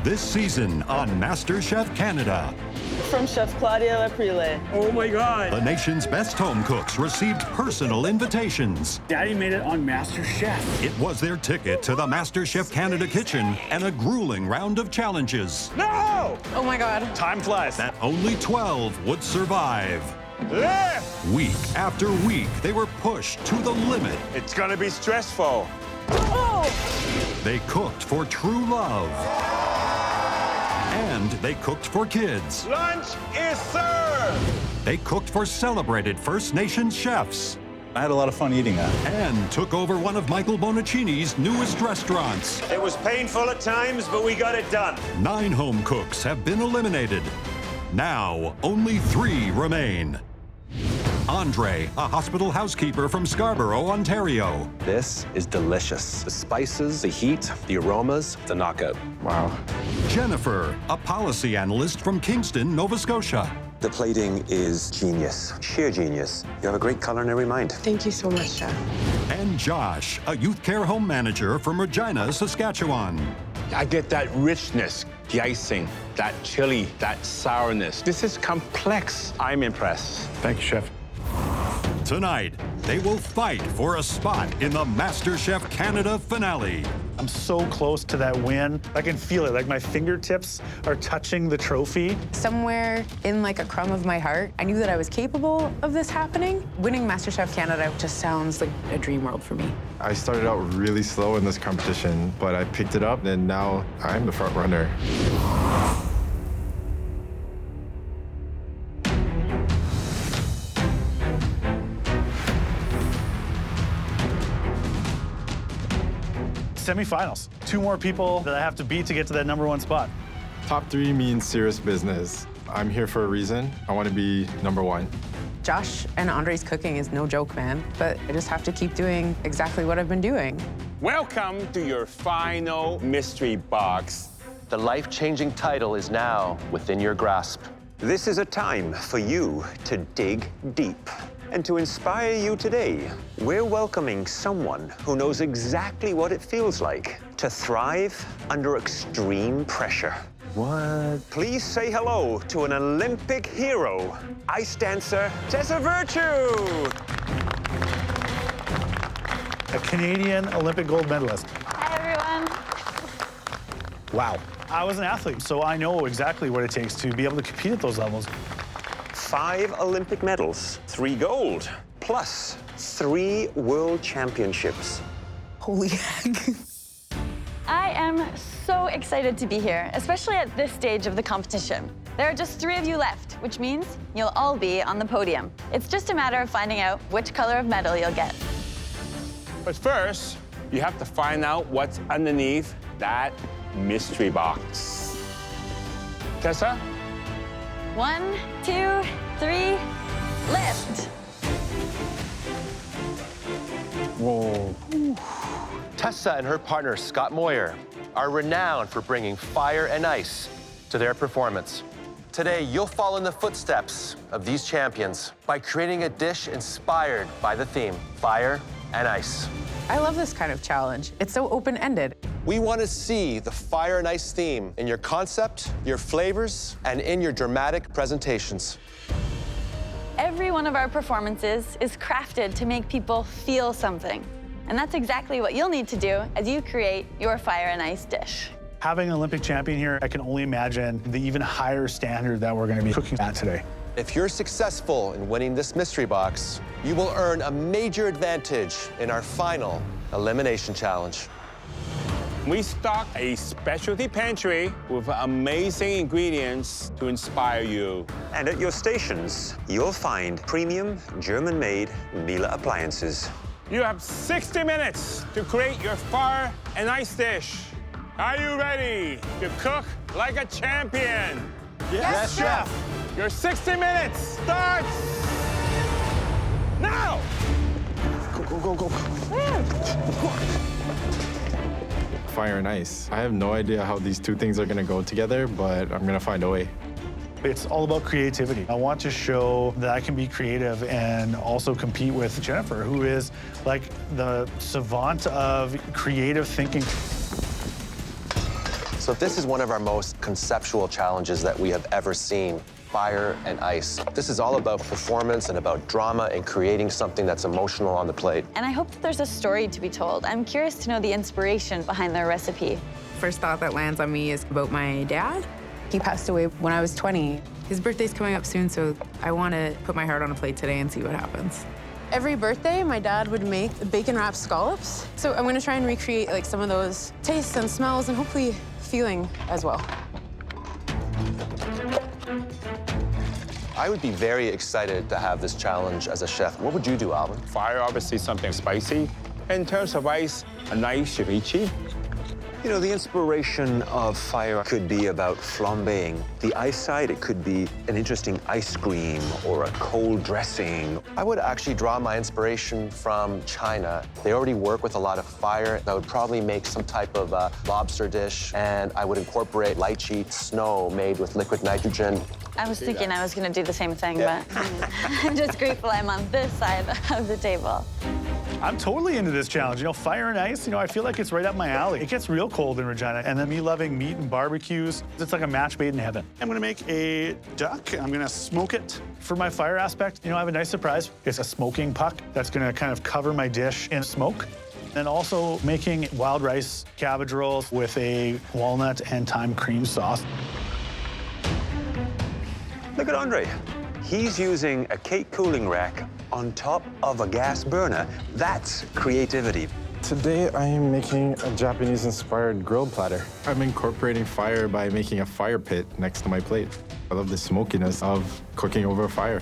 This season on MasterChef Canada. From Chef Claudio Aprile. Oh my God. The nation's best home cooks received personal invitations. Daddy made it on MasterChef. It was their ticket to the MasterChef Canada kitchen and a grueling round of challenges. No! Oh my God. Time flies. That only 12 would survive. Lift! Week after week, they were pushed to the limit. It's gonna be stressful. Oh! They cooked for true love. And they cooked for kids. Lunch is served! They cooked for celebrated First Nations chefs. I had a lot of fun eating that. And took over one of Michael Bonacini's newest restaurants. It was painful at times, but we got it done. 9 home cooks have been eliminated. Now, only 3 remain. Andre, a hospital housekeeper from Scarborough, Ontario. This is delicious. The spices, the heat, the aromas, the knockout. Wow. Jennifer, a policy analyst from Kingston, Nova Scotia. The plating is genius, sheer genius. You have a great culinary mind. Thank you so much, Chef. And Josh, a youth care home manager from Regina, Saskatchewan. I get that richness, the icing, that chili, that sourness. This is complex. I'm impressed. Thank you, Chef. Tonight, they will fight for a spot in the MasterChef Canada finale. I'm so close to that win. I can feel it, like my fingertips are touching the trophy. Somewhere in like a crumb of my heart, I knew that I was capable of this happening. Winning MasterChef Canada just sounds like a dream world for me. I started out really slow in this competition, but I picked it up, and now I'm the front runner. Semifinals. 2 more people that I have to beat to get to that #1 spot. Top 3 means serious business. I'm here for a reason. I want to be #1. Josh and Andre's cooking is no joke, man. But I just have to keep doing exactly what I've been doing. Welcome to your final mystery box. The life-changing title is now within your grasp. This is a time for you to dig deep. And to inspire you today, we're welcoming someone who knows exactly what it feels like to thrive under extreme pressure. What? Please say hello to an Olympic hero, ice dancer Tessa Virtue. A Canadian Olympic gold medalist. Hi, everyone. Wow. I was an athlete, so I know exactly what it takes to be able to compete at those levels. 5 Olympic medals, 3 gold, plus 3 world championships. Holy heck. I am so excited to be here, especially at this stage of the competition. There are just 3 of you left, which means you'll all be on the podium. It's just a matter of finding out which color of medal you'll get. But first, you have to find out what's underneath that mystery box. Tessa? 1, 2, 3, lift. Whoa. Tessa and her partner, Scott Moyer, are renowned for bringing fire and ice to their performance. Today, you'll follow in the footsteps of these champions by creating a dish inspired by the theme, fire and ice. I love this kind of challenge. It's so open-ended. We want to see the fire and ice theme in your concept, your flavors, and in your dramatic presentations. Every one of our performances is crafted to make people feel something. And that's exactly what you'll need to do as you create your fire and ice dish. Having an Olympic champion here, I can only imagine the even higher standard that we're going to be cooking at today. If you're successful in winning this mystery box, you will earn a major advantage in our final elimination challenge. We stock a specialty pantry with amazing ingredients to inspire you. And at your stations, you'll find premium German-made Miele appliances. You have 60 minutes to create your fire and ice dish. Are you ready to cook like a champion? Yes, Chef! Your 60 minutes starts now! Go. Fire and ice. I have no idea how these 2 things are going to go together, but I'm going to find a way. It's all about creativity. I want to show that I can be creative and also compete with Jennifer, who is like the savant of creative thinking. So this is one of our most conceptual challenges that we have ever seen. Fire and ice. This is all about performance and about drama and creating something that's emotional on the plate. And I hope that there's a story to be told. I'm curious to know the inspiration behind their recipe. First thought that lands on me is about my dad. He passed away when I was 20. His birthday's coming up soon, so I want to put my heart on a plate today and see what happens. Every birthday, my dad would make bacon-wrapped scallops. So I'm going to try and recreate like some of those tastes and smells and hopefully feeling as well. I would be very excited to have this challenge as a chef. What would you do, Alvin? Fire, obviously something spicy. In terms of ice, a nice ceviche. You know, the inspiration of fire could be about flambeing. The ice side, it could be an interesting ice cream or a cold dressing. I would actually draw my inspiration from China. They already work with a lot of fire. I would probably make some type of lobster dish, and I would incorporate lychee snow made with liquid nitrogen. I was thinking I was going to do the same thing, but I'm just grateful I'm on this side of the table. I'm totally into this challenge. You know, fire and ice, you know, I feel like it's right up my alley. It gets real cold in Regina, and then me loving meat and barbecues, it's like a match made in heaven. I'm gonna make a duck. I'm gonna smoke it for my fire aspect. You know, I have a nice surprise. It's a smoking puck that's gonna kind of cover my dish in smoke. And also making wild rice cabbage rolls with a walnut and thyme cream sauce. Look at Andre. He's using a cake cooling rack on top of a gas burner. That's creativity. Today, I am making a Japanese-inspired grilled platter. I'm incorporating fire by making a fire pit next to my plate. I love the smokiness of cooking over a fire.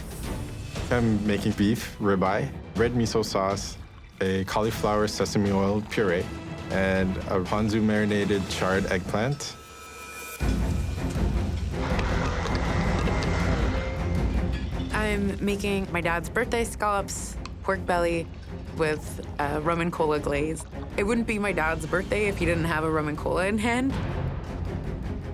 I'm making beef ribeye, red miso sauce, a cauliflower sesame oil puree, and a ponzu marinated charred eggplant. I'm making my dad's birthday scallops, pork belly with rum and cola glaze. It wouldn't be my dad's birthday if he didn't have a rum and cola in hand.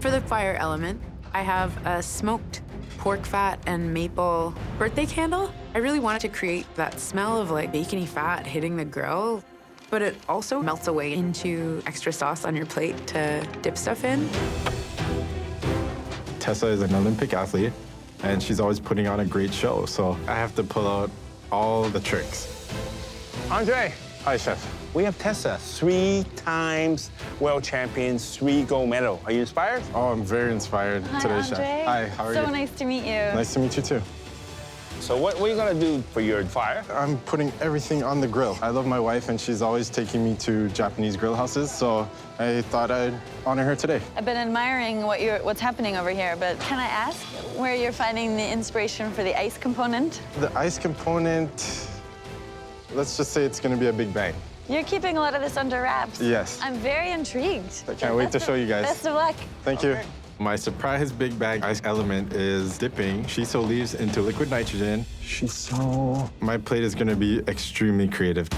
For the fire element, I have a smoked pork fat and maple birthday candle. I really wanted to create that smell of like bacony fat hitting the grill, but it also melts away into extra sauce on your plate to dip stuff in. Tessa is an Olympic athlete, and she's always putting on a great show, so I have to pull out all the tricks. Andre. Hi, Chef. We have Tessa, 3 times world champion, 3 gold medal. Are you inspired? Oh, I'm very inspired today, Andre. Chef. Hi, how are you? So nice to meet you. Nice to meet you, too. So what are you gonna do for your fire? I'm putting everything on the grill. I love my wife, and she's always taking me to Japanese grill houses, so I thought I'd honor her today. I've been admiring what's happening over here, but can I ask where you're finding the inspiration for the ice component? The ice component, let's just say it's gonna be a big bang. You're keeping a lot of this under wraps. Yes. I'm very intrigued. I can't wait to show you guys. Best of luck. Thank you. My surprise big bag ice element is dipping shiso leaves into liquid nitrogen. Shiso. My plate is gonna be extremely creative.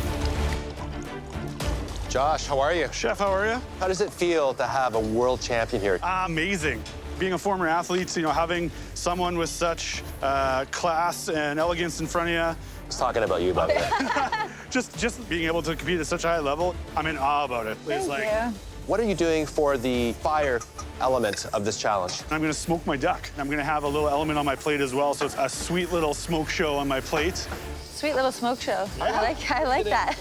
Josh, how are you? Chef, how are you? How does it feel to have a world champion here? Amazing. Being a former athlete, you know, having someone with such class and elegance in front of you. I was talking about you about that. Just being able to compete at such a high level, I'm in awe about it. It's Thank you. What are you doing for the fire element of this challenge? I'm gonna smoke my duck. I'm gonna have a little element on my plate as well, so it's a sweet little smoke show on my plate. Sweet little smoke show. I like that.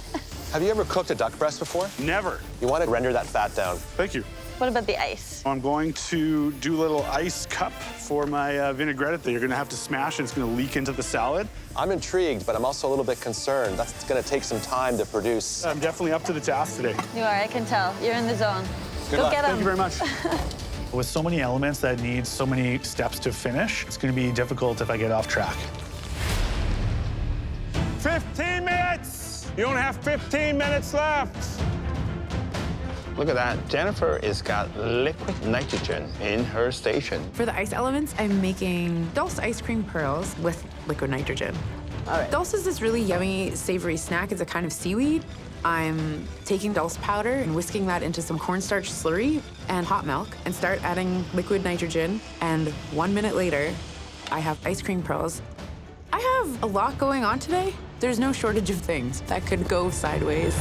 Have you ever cooked a duck breast before? Never. You want to render that fat down. Thank you. What about the ice? I'm going to do a little ice cup for my vinaigrette that you're gonna have to smash, and it's gonna leak into the salad. I'm intrigued, but I'm also a little bit concerned. That's gonna take some time to produce. I'm definitely up to the task today. You are, I can tell. You're in the zone. Good Go luck. get 'em. Thank you very much. With so many elements that need so many steps to finish, it's gonna be difficult if I get off track. 15 minutes! You only have 15 minutes left. Look at that. Jennifer has got liquid nitrogen in her station. For the ice elements, I'm making Dulce ice cream pearls with liquid nitrogen. All right. Dulce is this really yummy, savory snack. It's a kind of seaweed. I'm taking dulse powder and whisking that into some cornstarch slurry and hot milk and start adding liquid nitrogen. And 1 minute later, I have ice cream pearls. I have a lot going on today. There's no shortage of things that could go sideways.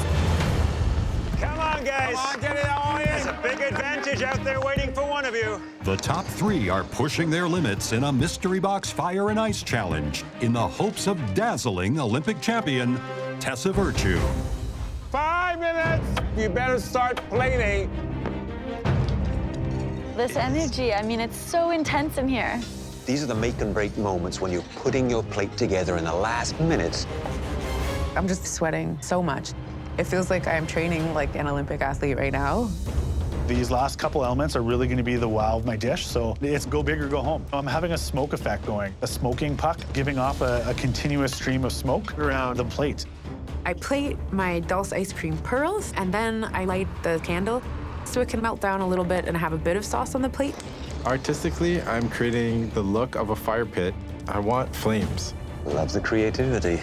Come on, guys. Come on, get it on in. There's a big advantage out there waiting for one of you. The top 3 are pushing their limits in a mystery box fire and ice challenge in the hopes of dazzling Olympic champion Tessa Virtue. 5 minutes. You better start plating. This energy, I mean, it's so intense in here. These are the make and break moments when you're putting your plate together in the last minutes. I'm just sweating so much. It feels like I'm training like an Olympic athlete right now. These last couple elements are really going to be the wow of my dish, so it's go big or go home. I'm having a smoke effect going, a smoking puck giving off a continuous stream of smoke around the plate. I plate my dulce ice cream pearls, and then I light the candle so it can melt down a little bit and have a bit of sauce on the plate. Artistically, I'm creating the look of a fire pit. I want flames. Love the creativity.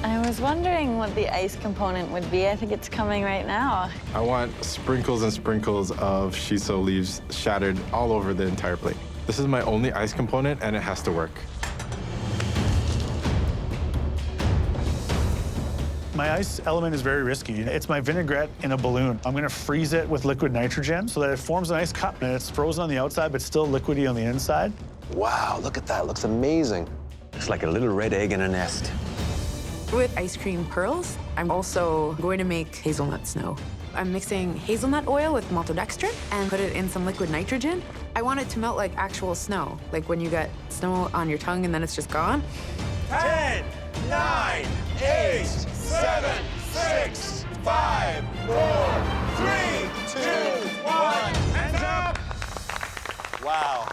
I was wondering what the ice component would be. I think it's coming right now. I want sprinkles and sprinkles of shiso leaves shattered all over the entire plate. This is my only ice component, and it has to work. My ice element is very risky. It's my vinaigrette in a balloon. I'm gonna freeze it with liquid nitrogen so that it forms a nice cup, and it's frozen on the outside, but still liquidy on the inside. Wow, look at that. Looks amazing. It's like a little red egg in a nest. With ice cream pearls, I'm also going to make hazelnut snow. I'm mixing hazelnut oil with maltodextrin and put it in some liquid nitrogen. I want it to melt like actual snow, like when you get snow on your tongue and then it's just gone. 10, 9, 8, 7, 6, 5, 4, 3, 2, 1. Hands up! Wow.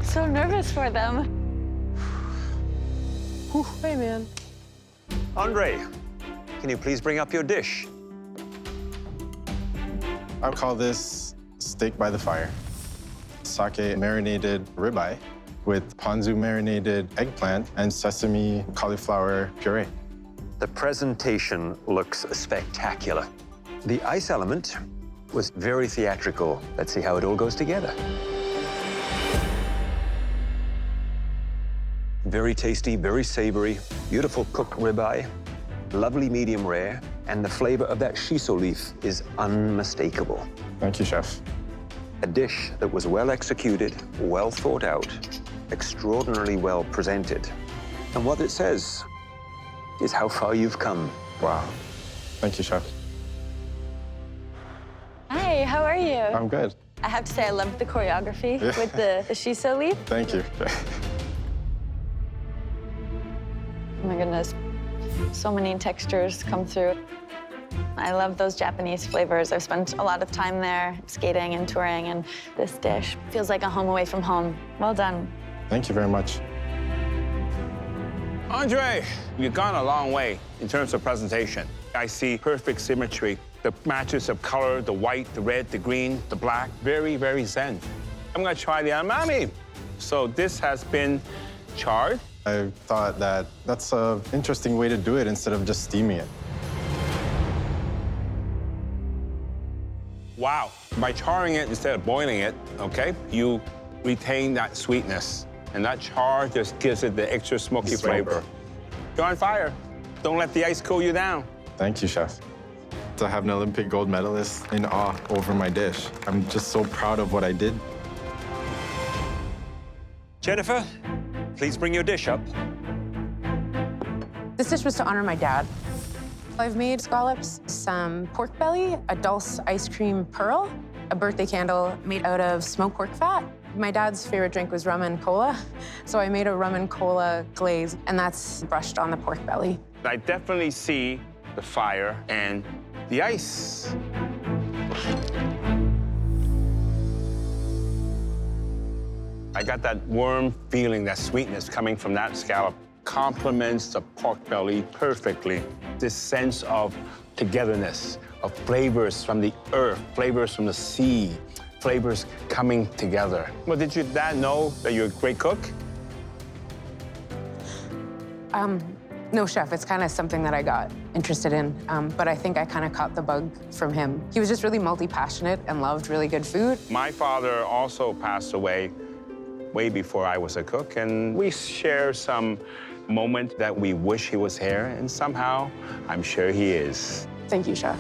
So nervous for them. Hey, man. Andre, can you please bring up your dish? I call this steak by the fire. Sake marinated ribeye with ponzu marinated eggplant and sesame cauliflower puree. The presentation looks spectacular. The ice element was very theatrical. Let's see how it all goes together. Very tasty, very savory, beautiful cooked ribeye, lovely medium rare, and the flavor of that shiso leaf is unmistakable. Thank you, chef. A dish that was well executed, well thought out, extraordinarily well presented. And what it says is how far you've come. Wow. Thank you, chef. Hi, how are you? I'm good. I have to say I loved the choreography with the shiso leaf. Thank you. Oh my goodness, so many textures come through. I love those Japanese flavors. I've spent a lot of time there skating and touring, and this dish feels like a home away from home. Well done. Thank you very much. Andre, you've gone a long way in terms of presentation. I see perfect symmetry. The matches of color, the white, the red, the green, the black, very, very zen. I'm gonna try the amami. So this has been charred. I thought that that's an interesting way to do it instead of just steaming it. Wow. By charring it instead of boiling it, okay, you retain that sweetness. And that char just gives it the extra smoky flavor. You're on fire. Don't let the ice cool you down. Thank you, chef. To have an Olympic gold medalist in awe over my dish. I'm just so proud of what I did. Jennifer, please bring your dish up. This dish was to honor my dad. I've made scallops, some pork belly, a dulce ice cream pearl, a birthday candle made out of smoked pork fat. My dad's favorite drink was rum and cola, so I made a rum and cola glaze, and that's brushed on the pork belly. I definitely see the fire and the ice. I got that warm feeling, that sweetness coming from that scallop. Complements the pork belly perfectly. This sense of togetherness, of flavors from the earth, flavors from the sea, flavors coming together. Well, did your dad know that you're a great cook? No, chef, it's kind of something that I got interested in, but I think I kind of caught the bug from him. He was just really multi-passionate and loved really good food. My father also passed away way before I was a cook, and we share some moment that we wish he was here, and somehow I'm sure he is. Thank you, Chef.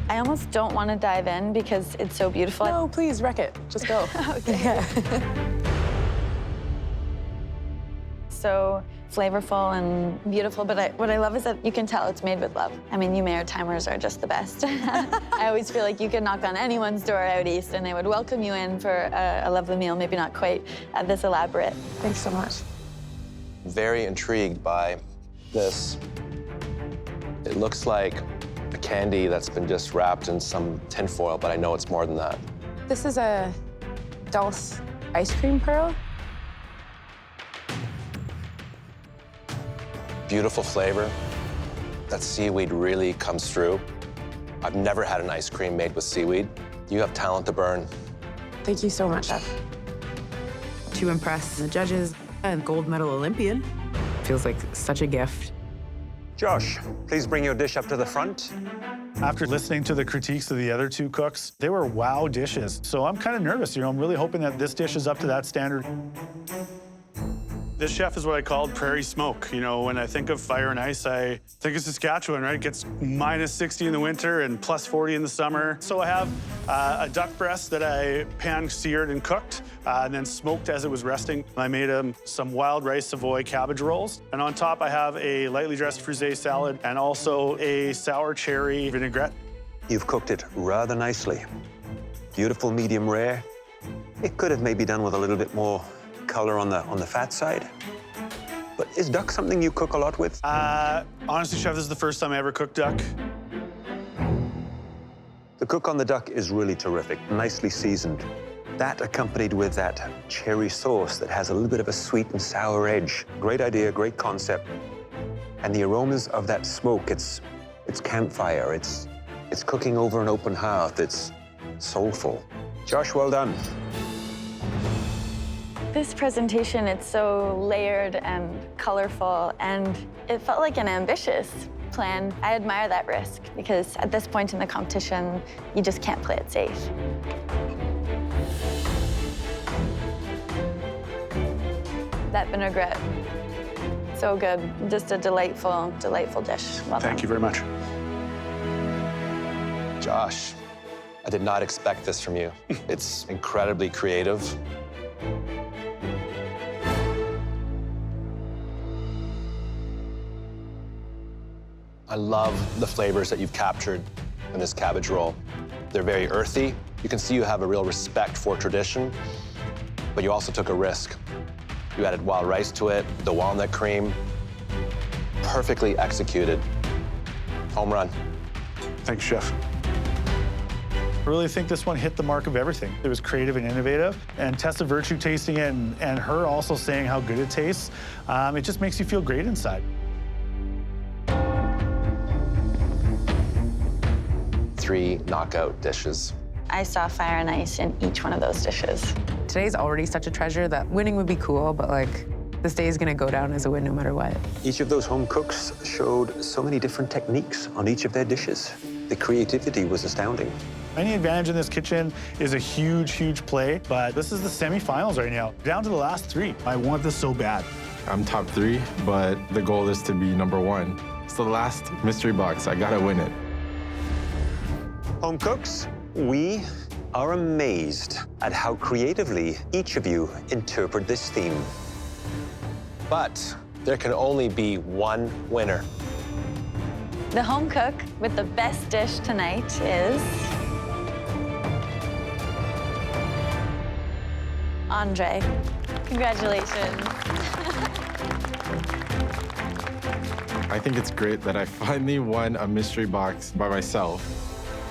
I almost don't want to dive in because it's so beautiful. No, please, wreck it. Just go. Okay. So flavorful and beautiful, but what I love is that you can tell it's made with love. I mean, you Mayor timers are just the best. I always feel like you could knock on anyone's door out east and they would welcome you in for a lovely meal, maybe not quite this elaborate. Thanks so much. Very intrigued by this. It looks like a candy that's been just wrapped in some tinfoil, but I know it's more than that. This is a Dulce ice cream pearl. Beautiful flavor. That seaweed really comes through. I've never had an ice cream made with seaweed. You have talent to burn. Thank you so much, Chef. To impress the judges and gold medal Olympian. Feels like such a gift. Josh, please bring your dish up to the front. After listening to the critiques of the other two cooks, they were wow dishes. So I'm kind of nervous, I'm really hoping that this dish is up to that standard. This chef is what I called Prairie Smoke. When I think of fire and ice, I think of Saskatchewan, right? It gets -60 in the winter and +40 in the summer. So I have a duck breast that I pan-seared and cooked, and then smoked as it was resting. I made some wild rice Savoy cabbage rolls. And on top, I have a lightly dressed frisee salad and also a sour cherry vinaigrette. You've cooked it rather nicely. Beautiful medium rare. It could have maybe done with a little bit more color on the fat side. But is duck something you cook a lot with? Honestly, Chef, this is the first time I ever cooked duck. The cook on the duck is really terrific, nicely seasoned. That accompanied with that cherry sauce that has a little bit of a sweet and sour edge. Great idea, great concept. And the aromas of that smoke, it's campfire, it's cooking over an open hearth, it's soulful. Josh, well done. This presentation, it's so layered and colorful, and it felt like an ambitious plan. I admire that risk, because at this point in the competition, you just can't play it safe. That vinaigrette, so good. Just a delightful, delightful dish. Well Thank done. you very much. Josh, I did not expect this from you. It's incredibly creative. I love the flavors that you've captured in this cabbage roll. They're very earthy. You can see you have a real respect for tradition, but you also took a risk. You added wild rice to it, the walnut cream. Perfectly executed. Home run. Thanks, Chef. I really think this one hit the mark of everything. It was creative and innovative, and Tessa Virtue tasting it and her also saying how good it tastes, it just makes you feel great inside. 3 knockout dishes. I saw fire and ice in each one of those dishes. Today's already such a treasure that winning would be cool, but this day is gonna go down as a win no matter what. Each of those home cooks showed so many different techniques on each of their dishes. The creativity was astounding. Any advantage in this kitchen is a huge, huge play, but this is the semifinals right now. Down to the last 3. I want this so bad. I'm top 3, but the goal is to be number 1. It's the last mystery box. I gotta win it. Home cooks, we are amazed at how creatively each of you interpret this theme. But there can only be one winner. The home cook with the best dish tonight is Andre. Congratulations. I think it's great that I finally won a mystery box by myself.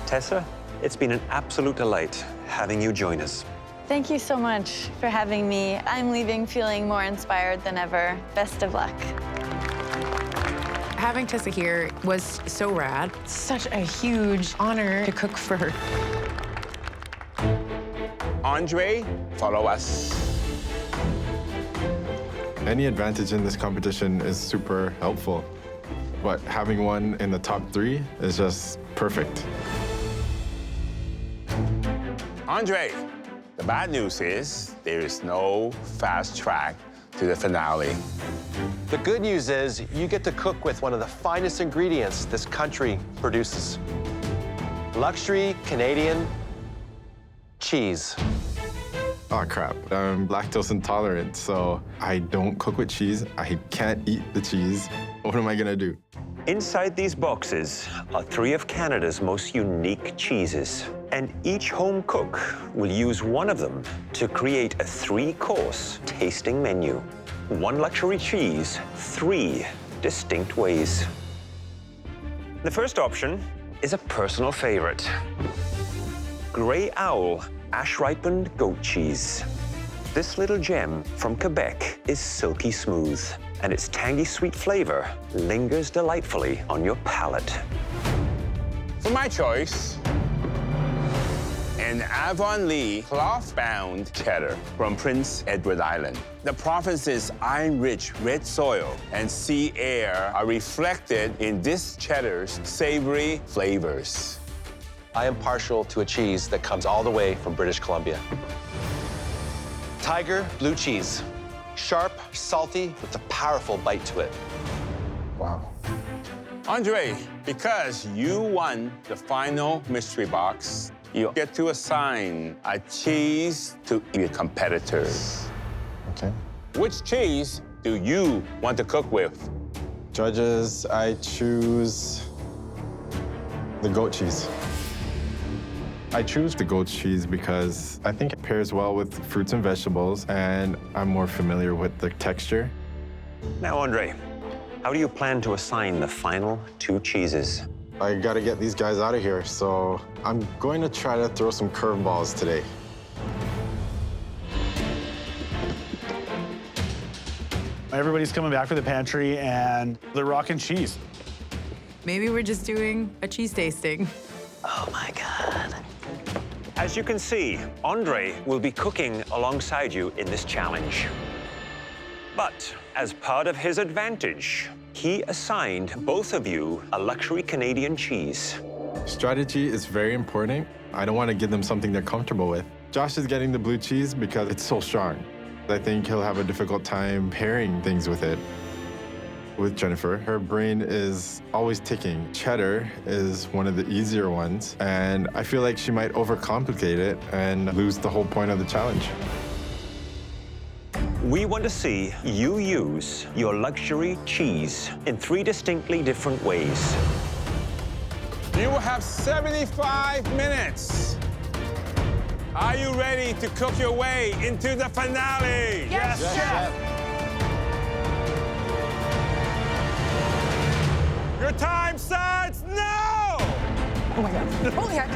Tessa, it's been an absolute delight having you join us. Thank you so much for having me. I'm leaving feeling more inspired than ever. Best of luck. Having Tessa here was so rad. Such a huge honor to cook for her. Andre, follow us. Any advantage in this competition is super helpful, but having one in the top 3 is just perfect. Andre, The bad news is there is no fast track to the finale. The good news is you get to cook with one of the finest ingredients this country produces. Luxury Canadian cheese. Oh, crap. I'm lactose intolerant, so I don't cook with cheese. I can't eat the cheese. What am I gonna do? Inside these boxes are 3 of Canada's most unique cheeses, and each home cook will use one of them to create a 3-course tasting menu. 1 luxury cheese, 3 distinct ways. The first option is a personal favorite. Grey Owl ash-ripened goat cheese. This little gem from Quebec is silky smooth, and its tangy sweet flavor lingers delightfully on your palate. For my choice, an Avonlea cloth-bound cheddar from Prince Edward Island. The province's iron-rich red soil and sea air are reflected in this cheddar's savory flavors. I am partial to a cheese that comes all the way from British Columbia. Tiger blue cheese. Sharp, salty, with a powerful bite to it. Wow. Andre, because you won the final mystery box, you get to assign a cheese to your competitors. Okay. Which cheese do you want to cook with? Judges, I choose the goat cheese. I choose the goat cheese because I think it pairs well with fruits and vegetables, and I'm more familiar with the texture. Now, Andre, how do you plan to assign the final 2 cheeses? I gotta get these guys out of here, so I'm going to try to throw some curveballs today. Everybody's coming back for the pantry, and they're rocking cheese. Maybe we're just doing a cheese tasting. Oh my God. As you can see, Andre will be cooking alongside you in this challenge. But as part of his advantage, he assigned both of you a luxury Canadian cheese. Strategy is very important. I don't want to give them something they're comfortable with. Josh is getting the blue cheese because it's so strong. I think he'll have a difficult time pairing things with it. With Jennifer, her brain is always ticking. Cheddar is one of the easier ones, and I feel like she might overcomplicate it and lose the whole point of the challenge. We want to see you use your luxury cheese in 3 distinctly different ways. You will have 75 minutes. Are you ready to cook your way into the finale? Yes, Chef. Your time starts now! Oh my God. Holy heck.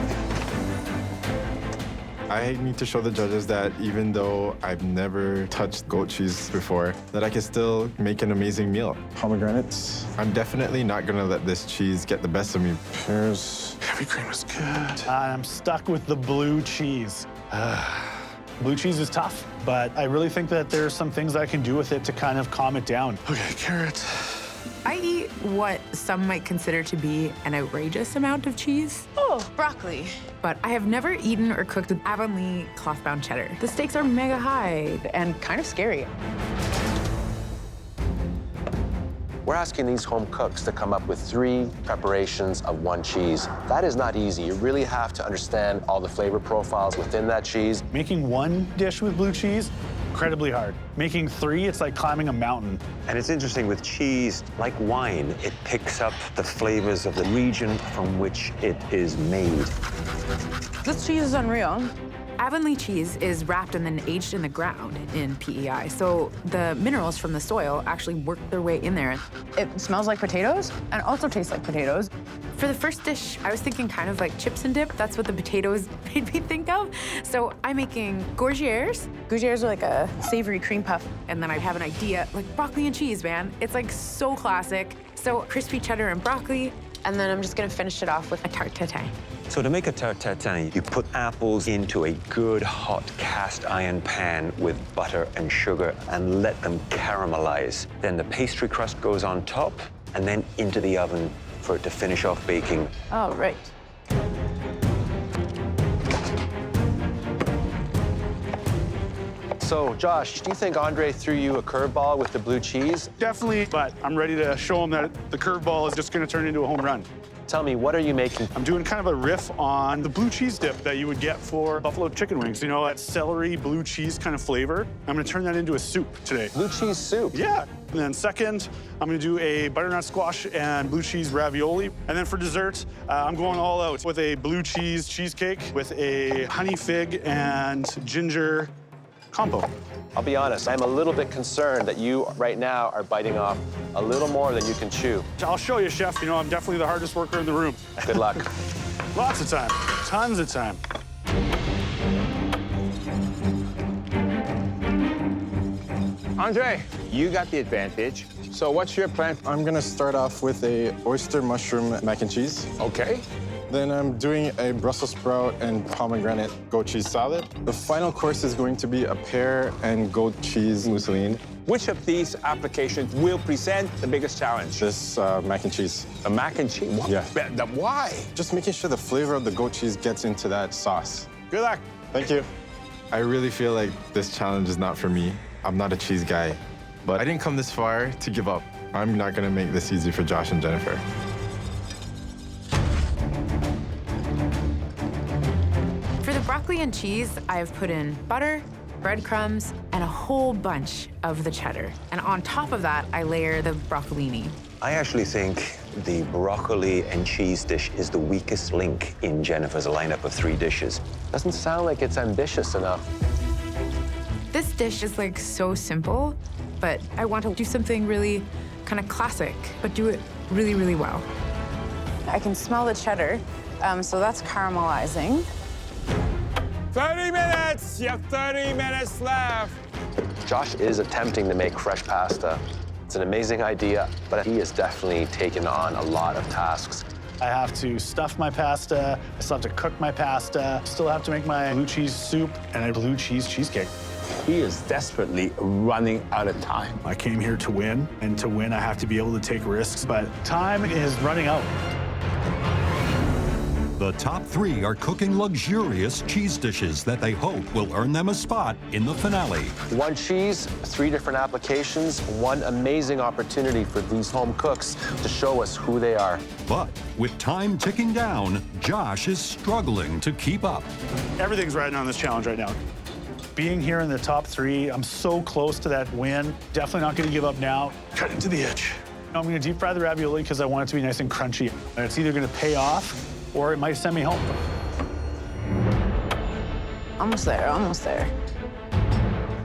I need to show the judges that even though I've never touched goat cheese before, that I can still make an amazing meal. Pomegranates. I'm definitely not gonna let this cheese get the best of me. Pears. Heavy cream is good. I'm stuck with the blue cheese. Blue cheese is tough, but I really think that there's some things I can do with it to kind of calm it down. Okay, carrot. I eat what some might consider to be an outrageous amount of cheese, Oh, broccoli. but I have never eaten or cooked with Avonlea cloth-bound cheddar. The stakes are mega high and kind of scary. We're asking these home cooks to come up with 3 preparations of 1 cheese. That is not easy. You really have to understand all the flavor profiles within that cheese. Making 1 dish with blue cheese, incredibly hard. Making 3, it's like climbing a mountain. And it's interesting with cheese, like wine, it picks up the flavors of the region from which it is made. This cheese is unreal. Avonlea cheese is wrapped and then aged in the ground in PEI, so the minerals from the soil actually work their way in there. It smells like potatoes and also tastes like potatoes. For the first dish, I was thinking kind of like chips and dip. That's what the potatoes made me think of. So I'm making gougères, Gougères are like a savory cream puff. and then I have an idea, like broccoli and cheese, man. It's like so classic. So crispy cheddar and broccoli, and then I'm just gonna finish it off with a tarte tatin. So to make a tarte tatin, you put apples into a good hot cast iron pan with butter and sugar and let them caramelize. Then the pastry crust goes on top and then into the oven for it to finish off baking. Oh, right. So, Josh, do you think Andre threw you a curveball with the blue cheese? Definitely, but I'm ready to show him that the curveball is just gonna turn into a home run. Tell me, what are you making? I'm doing kind of a riff on the blue cheese dip that you would get for buffalo chicken wings. You know, that celery blue cheese kind of flavor. I'm gonna turn that into a soup today. Blue cheese soup? Yeah. And then second, I'm gonna do a butternut squash and blue cheese ravioli. And then for dessert, I'm going all out with a blue cheese cheesecake with a honey fig and ginger combo. I'll be honest, I'm a little bit concerned that you right now are biting off a little more than you can chew. I'll show you, chef. You know, I'm definitely the hardest worker in the room. Good luck. Lots of time, tons of time. Andre, you got the advantage. So what's your plan? I'm gonna start off with a oyster mushroom mac and cheese. Okay. Then I'm doing a Brussels sprout and pomegranate goat cheese salad. The final course is going to be a pear and goat cheese mousseline. Which of these applications will present the biggest challenge? This mac and cheese. The mac and cheese? What? Yeah. Why? Just making sure the flavor of the goat cheese gets into that sauce. Good luck. Thank you. I really feel like this challenge is not for me. I'm not a cheese guy, but I didn't come this far to give up. I'm not gonna make this easy for Josh and Jennifer. For the broccoli and cheese, I've put in butter, breadcrumbs, and a whole bunch of the cheddar. And on top of that, I layer the broccolini. I actually think the broccoli and cheese dish is the weakest link in Jennifer's lineup of 3 dishes. Doesn't sound like it's ambitious enough. This dish is like so simple, but I want to do something really kind of classic, but do it really, really well. I can smell the cheddar, so that's caramelizing. 30 minutes! You have 30 minutes left. Josh is attempting to make fresh pasta. It's an amazing idea, but he has definitely taken on a lot of tasks. I have to stuff my pasta, I still have to cook my pasta, still have to make my blue cheese soup and a blue cheese cheesecake. He is desperately running out of time. I came here to win, and to win, I have to be able to take risks, but time is running out. The top 3 are cooking luxurious cheese dishes that they hope will earn them a spot in the finale. 1 cheese, 3 different applications, 1 amazing opportunity for these home cooks to show us who they are. But with time ticking down, Josh is struggling to keep up. Everything's riding on this challenge right now. Being here in the top 3, I'm so close to that win. Definitely not gonna give up now. Cut into the edge. I'm gonna deep fry the ravioli because I want it to be nice and crunchy. And it's either gonna pay off or it might send me home. Almost there, almost there.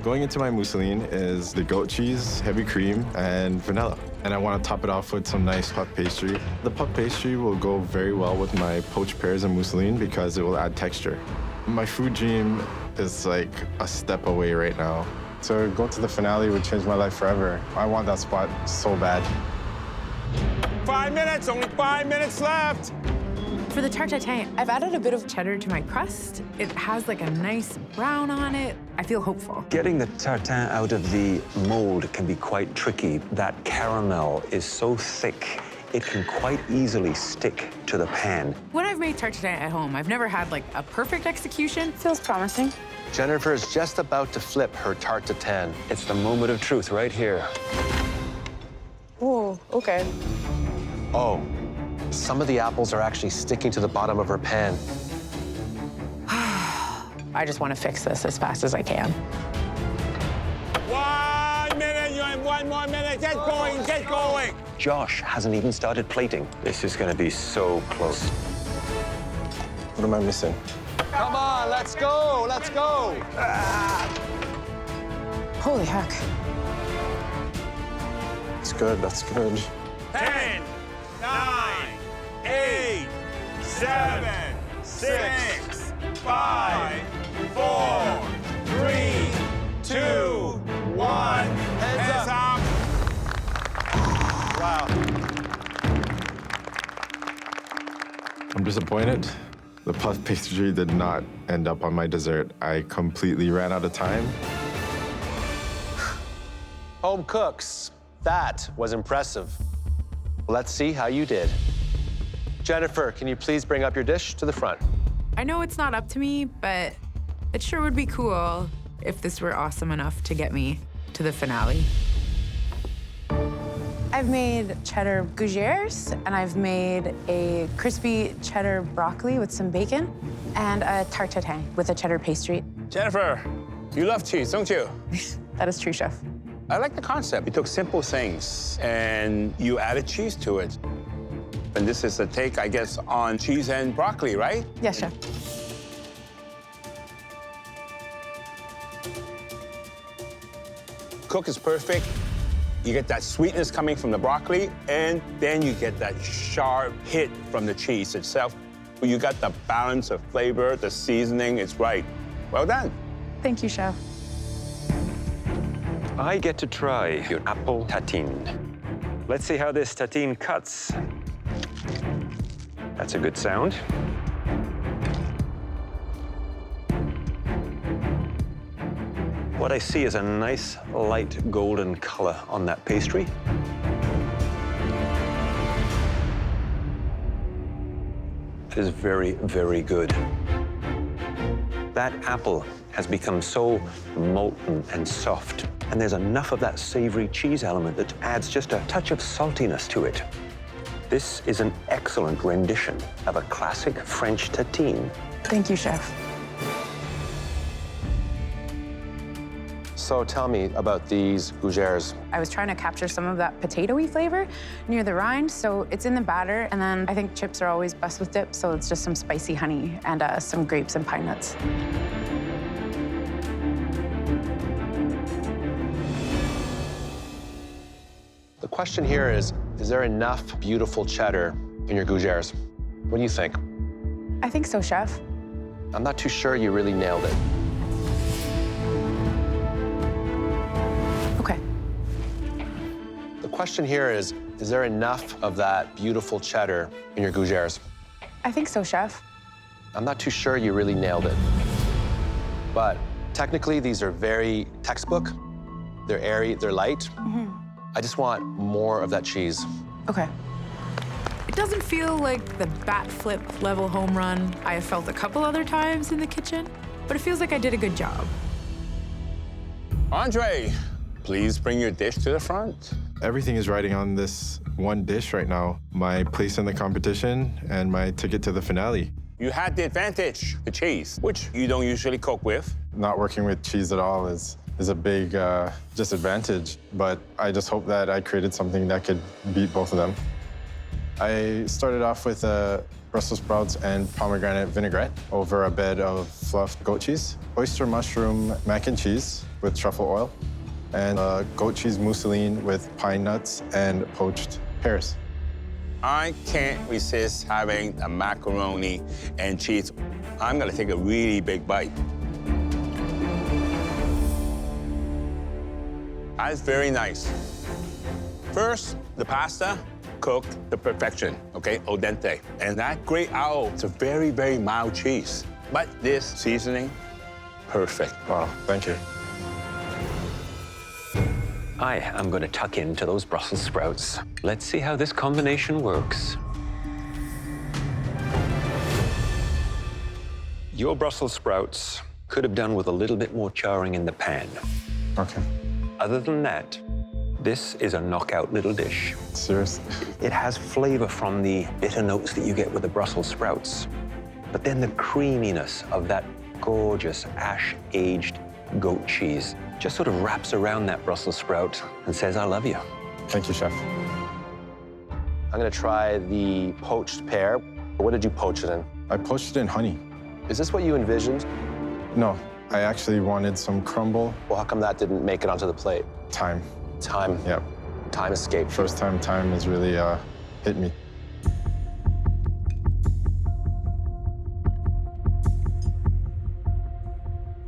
Going into my mousseline is the goat cheese, heavy cream, and vanilla. And I want to top it off with some nice puff pastry. The puff pastry will go very well with my poached pears and mousseline because it will add texture. My food dream is like a step away right now. So going to the finale would change my life forever. I want that spot so bad. 5 minutes, only 5 minutes left. For the tarte tatin, I've added a bit of cheddar to my crust. It has like a nice brown on it. I feel hopeful. Getting the tartine out of the mold can be quite tricky. That caramel is so thick, it can quite easily stick to the pan. When I've made tarte tatin at home, I've never had like a perfect execution. Feels promising. Jennifer is just about to flip her tarte tatin. It's the moment of truth right here. Ooh, okay. Oh, some of the apples are actually sticking to the bottom of her pan. I just want to fix this as fast as I can. 1 minute, you have 1 more minute. Get going, get going. Josh hasn't even started plating. This is gonna be so close. What am I missing? Come on, let's go, let's go. Holy heck. That's good, that's good. 10, 9, 8, 7, 6, 5, 4, 3, 2, 1. Hands up. Wow. I'm disappointed. The puff pastry did not end up on my dessert. I completely ran out of time. Home cooks, that was impressive. Let's see how you did. Jennifer, can you please bring up your dish to the front? I know it's not up to me, but it sure would be cool if this were awesome enough to get me to the finale. I've made cheddar gougères, and I've made a crispy cheddar broccoli with some bacon, and a tarte tatin with a cheddar pastry. Jennifer, you love cheese, don't you? That is true, chef. I like the concept. You took simple things and you added cheese to it. And this is a take, I guess, on cheese and broccoli, right? Yes, chef. Cook is perfect. You get that sweetness coming from the broccoli, and then you get that sharp hit from the cheese itself. You got the balance of flavor, the seasoning, it's right. Well done. Thank you, chef. I get to try your apple tatine. Let's see how this tatine cuts. That's a good sound. What I see is a nice light golden color on that pastry. It is very, very good. That apple has become so molten and soft, and there's enough of that savory cheese element that adds just a touch of saltiness to it. This is an excellent rendition of a classic French tatine. Thank you, chef. So tell me about these gougères. I was trying to capture some of that potatoey flavor near the rind, so it's in the batter, and then I think chips are always best with dip, so it's just some spicy honey and some grapes and pine nuts. The question here is there enough beautiful cheddar in your gougères? What do you think? I think so, chef. I'm not too sure you really nailed it. Okay. The question here is there enough of that beautiful cheddar in your gougères? I think so, chef. I'm not too sure you really nailed it. But technically, these are very textbook. They're airy, they're light. I just want more of that cheese. Okay. It doesn't feel like the bat flip level home run I have felt a couple other times in the kitchen, but it feels like I did a good job. Andre, please bring your dish to the front. Everything is riding on this one dish right now. My place in the competition and my ticket to the finale. You had the advantage, the cheese, which you don't usually cook with. Not working with cheese at all is a big disadvantage, but I just hope that I created something that could beat both of them. I started off with Brussels sprouts and pomegranate vinaigrette over a bed of fluffed goat cheese, oyster mushroom mac and cheese with truffle oil, and goat cheese mousseline with pine nuts and poached pears. I can't resist having a macaroni and cheese. I'm gonna take a really big bite. That's very nice. First, the pasta cooked to perfection, okay, al dente. And that Grey Owl, it's a very, very mild cheese. But this seasoning, perfect. Wow, thank you. I am going to tuck into those Brussels sprouts. Let's see how this combination works. Your Brussels sprouts could have done with a little bit more charring in the pan. Okay. Other than that, this is a knockout little dish. Seriously? It has flavor from the bitter notes that you get with the Brussels sprouts, but then the creaminess of that gorgeous ash-aged goat cheese just sort of wraps around that Brussels sprout and says, I love you. Thank you, chef. I'm gonna try the poached pear. What did you poach it in? I poached it in honey. Is this what you envisioned? No, I actually wanted some crumble. Well, how come that didn't make it onto the plate? Time. Time. Yep. Time escaped. First time has really hit me.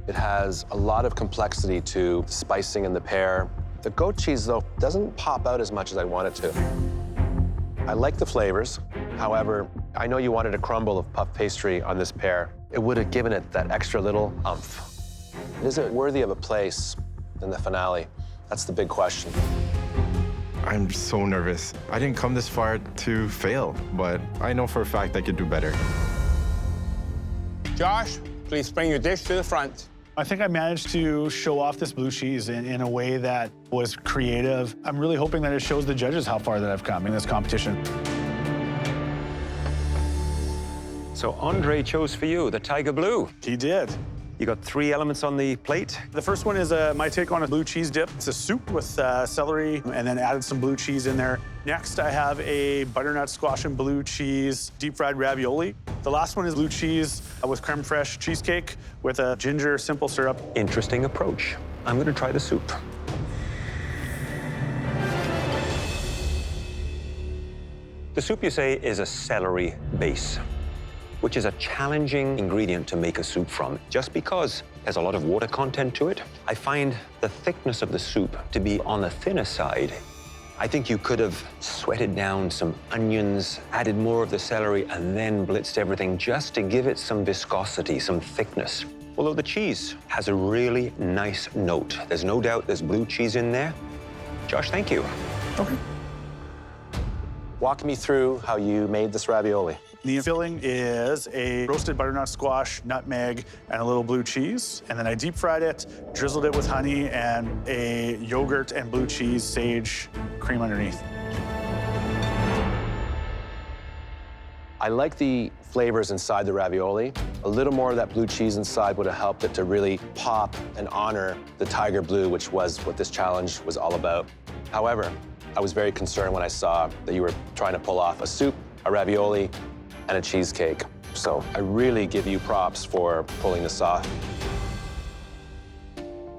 It has a lot of complexity to spicing in the pear. The goat cheese, though, doesn't pop out as much as I want it to. I like the flavors. However, I know you wanted a crumble of puff pastry on this pear. It would have given it that extra little oomph. Is it worthy of a place in the finale? That's the big question. I'm so nervous. I didn't come this far to fail, but I know for a fact I could do better. Josh, please bring your dish to the front. I think I managed to show off this blue cheese in a way that was creative. I'm really hoping that it shows the judges how far that I've come in this competition. So Andre chose for you the Tiger Blue. He did. You got 3 elements on the plate. The first one is my take on a blue cheese dip. It's a soup with celery and then added some blue cheese in there. Next, I have a butternut squash and blue cheese deep fried ravioli. The last one is blue cheese with creme fraiche cheesecake with a ginger simple syrup. Interesting approach. I'm going to try the soup. The soup, you say, is a celery base, which is a challenging ingredient to make a soup from. Just because there's a lot of water content to it, I find the thickness of the soup to be on the thinner side. I think you could have sweated down some onions, added more of the celery, and then blitzed everything just to give it some viscosity, some thickness. Although the cheese has a really nice note. There's no doubt there's blue cheese in there. Josh, thank you. Okay. Walk me through how you made this ravioli. The filling is a roasted butternut squash, nutmeg, and a little blue cheese. And then I deep fried it, drizzled it with honey and a yogurt and blue cheese sage cream underneath. I like the flavors inside the ravioli. A little more of that blue cheese inside would have helped it to really pop and honor the Tiger Blue, which was what this challenge was all about. However, I was very concerned when I saw that you were trying to pull off a soup, a ravioli, and a cheesecake. So I really give you props for pulling this off.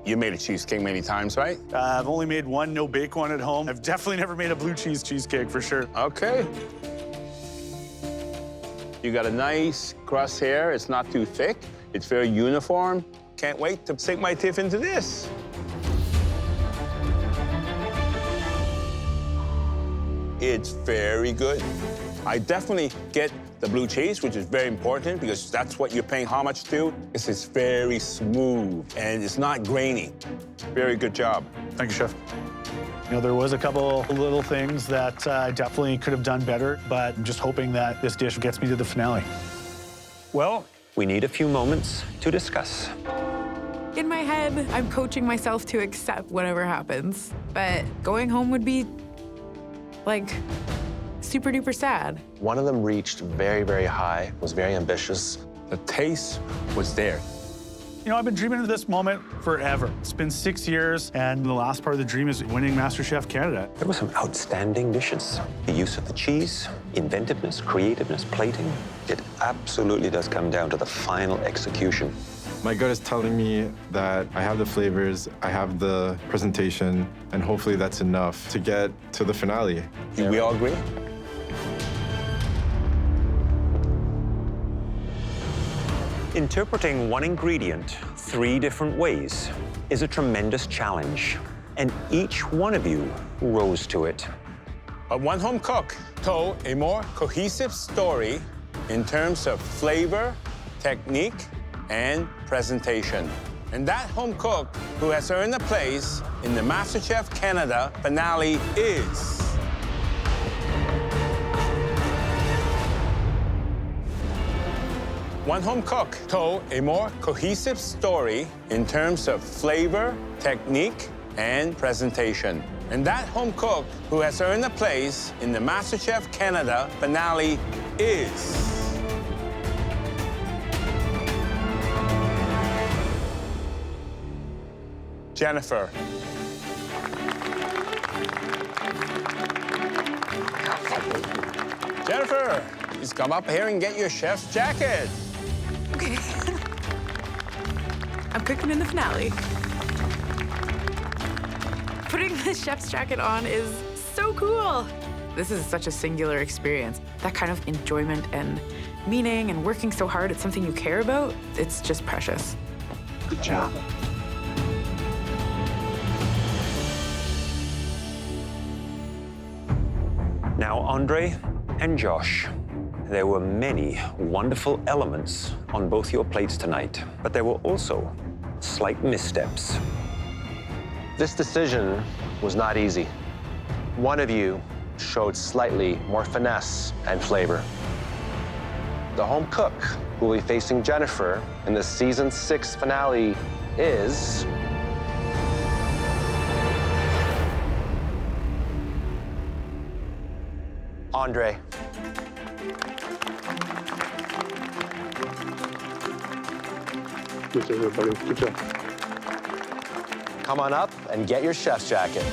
You made a cheesecake many times, right? I've only made one no-bake one at home. I've definitely never made a blue cheese cheesecake for sure. Okay. You got a nice crust here. It's not too thick. It's very uniform. Can't wait to sink my teeth into this. It's very good. I definitely get the blue cheese, which is very important because that's what you're paying homage to. This is very smooth and it's not grainy. Very good job. Thank you, Chef. You know, there was a couple little things that I definitely could have done better, but I'm just hoping that this dish gets me to the finale. Well, we need a few moments to discuss. In my head, I'm coaching myself to accept whatever happens, but going home would be, like, super duper sad. One of them reached very, very high, was very ambitious. The taste was there. You know, I've been dreaming of this moment forever. It's been 6 years, and the last part of the dream is winning MasterChef Canada. There were some outstanding dishes. The use of the cheese, inventiveness, creativeness, plating. It absolutely does come down to the final execution. My gut is telling me that I have the flavors, I have the presentation, and hopefully that's enough to get to the finale. Do we all agree? Interpreting one ingredient 3 different ways is a tremendous challenge, and each one of you rose to it. But one home cook told a more cohesive story in terms of flavor, technique, and presentation. And that home cook who has earned a place in the MasterChef Canada finale is... One home cook told a more cohesive story in terms of flavor, technique, and presentation. And that home cook who has earned a place in the MasterChef Canada finale is... Jennifer. Jennifer, please come up here and get your chef's jacket. Okay. I'm cooking in the finale. Putting the chef's jacket on is so cool. This is such a singular experience. That kind of enjoyment and meaning and working so hard at something you care about, it's just precious. Good job. Now, Andre and Josh, there were many wonderful elements on both your plates tonight, but there were also slight missteps. This decision was not easy. One of you showed slightly more finesse and flavor. The home cook who will be facing Jennifer in the season 6 finale is... Andre. Good everybody. Good job. Come on up and get your chef's jacket.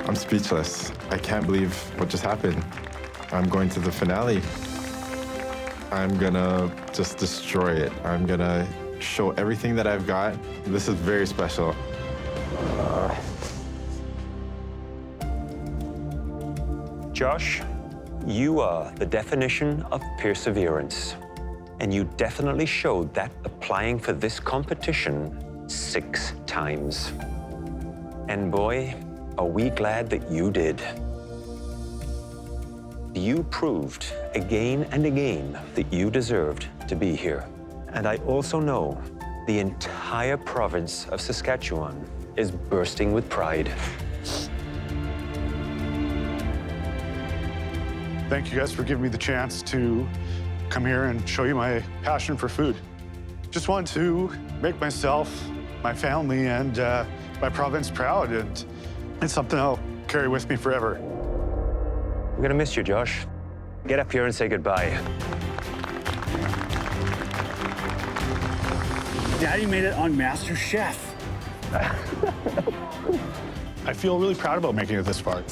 I'm speechless. I can't believe what just happened. I'm going to the finale. I'm gonna just destroy it. I'm gonna show everything that I've got. This is very special. Josh, you are the definition of perseverance. And you definitely showed that applying for this competition 6 times. And boy, are we glad that you did. You proved again and again that you deserved to be here. And I also know the entire province of Saskatchewan is bursting with pride. Thank you guys for giving me the chance to come here and show you my passion for food. Just wanted to make myself, my family, and my province proud, and it's something I'll carry with me forever. We're gonna miss you, Josh. Get up here and say goodbye. Daddy made it on MasterChef. I feel really proud about making it this far.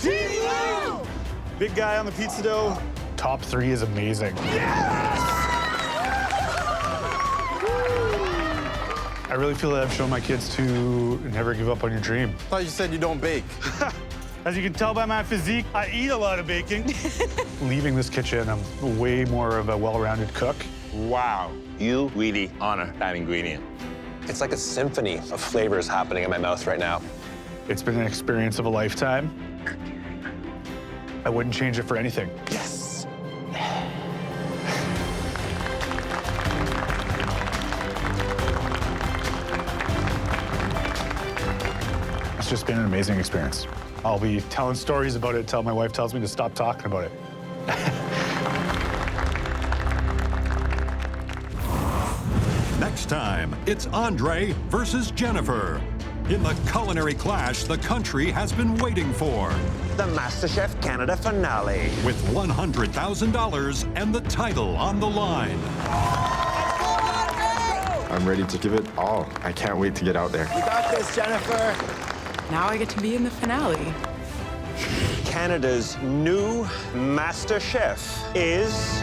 Big guy on the pizza dough. Top 3 is amazing. Yes! I really feel that I've shown my kids to never give up on your dream. I thought you said you don't bake. As you can tell by my physique, I eat a lot of baking. Leaving this kitchen, I'm way more of a well-rounded cook. Wow, you really honor that ingredient. It's like a symphony of flavors happening in my mouth right now. It's been an experience of a lifetime. I wouldn't change it for anything. Yes. It's just been an amazing experience. I'll be telling stories about it until my wife tells me to stop talking about it. Next time, it's Andre versus Jennifer. In the culinary clash the country has been waiting for. The MasterChef Canada finale. With $100,000 and the title on the line. I'm ready to give it all. I can't wait to get out there. You got this, Jennifer. Now I get to be in the finale. Canada's new MasterChef is...